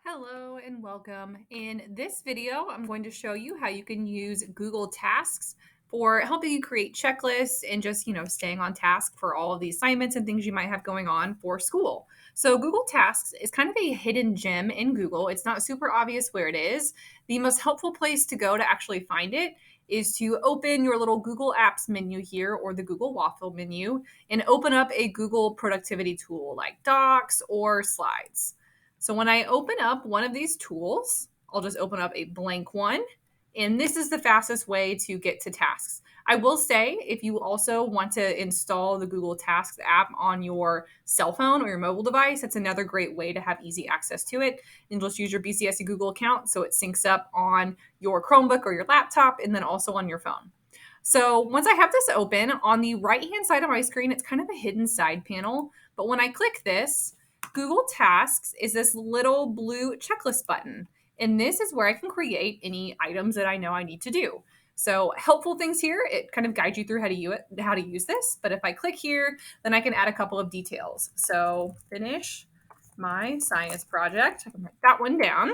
Hello and welcome. In this video, I'm going to show you how you can use Google Tasks for helping you create checklists and just, staying on task for all of the assignments and things you might have going on for school. So, Google Tasks is kind of a hidden gem in Google. It's not super obvious where it is. The most helpful place to go to actually find it is to open your little Google Apps menu here or the Google Waffle menu and open up a Google productivity tool like Docs or Slides. So when I open up one of these tools, I'll just open up a blank one. And this is the fastest way to get to tasks. I will say, if you also want to install the Google Tasks app on your cell phone or your mobile device, that's another great way to have easy access to it. And just use your BCSU Google account so it syncs up on your Chromebook or your laptop and then also on your phone. So once I have this open, on the right-hand side of my screen, it's kind of a hidden side panel. But when I click this, Google Tasks is this little blue checklist button. And this is where I can create any items that I know I need to do. So helpful things here, it kind of guides you through how to use this. But if I click here, then I can add a couple of details. So finish my science project. I can write that one down.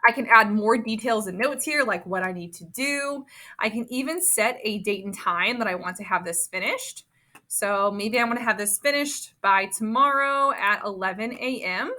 I can add more details and notes here, like what I need to do. I can even set a date and time that I want to have this finished. So maybe I want to have this finished by tomorrow at 11 a.m.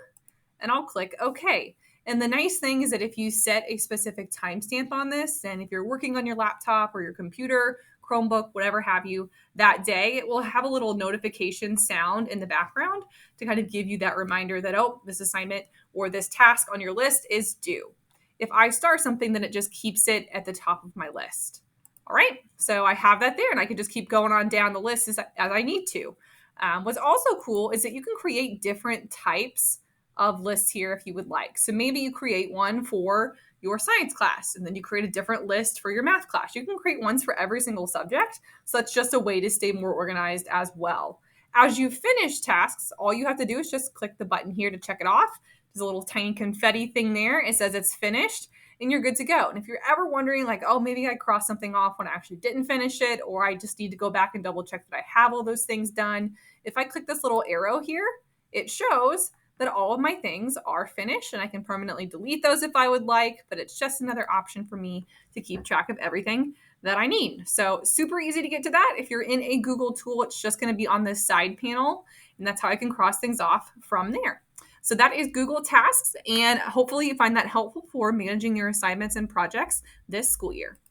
and I'll click OK. And the nice thing is that if you set a specific timestamp on this, and if you're working on your laptop or your computer, Chromebook, whatever have you, that day, it will have a little notification sound in the background to kind of give you that reminder that, oh, this assignment or this task on your list is due. If I start something, then it just keeps it at the top of my list. All right, so I have that there, and I can just keep going on down the list as I need to. What's also cool is that you can create different types of lists here if you would like. So maybe you create one for your science class, and then you create a different list for your math class. You can create ones for every single subject. So that's just a way to stay more organized as well. As you finish tasks, all you have to do is just click the button here to check it off. There's a little tiny confetti thing there. It says it's finished and you're good to go. And if you're ever wondering, like, oh, maybe I crossed something off when I actually didn't finish it, or I just need to go back and double check that I have all those things done, if I click this little arrow here, it shows that all of my things are finished and I can permanently delete those if I would like, but it's just another option for me to keep track of everything that I need. So super easy to get to that. If you're in a Google tool, it's just going to be on this side panel, and that's how I can cross things off from there. So that is Google Tasks, and hopefully you find that helpful for managing your assignments and projects this school year.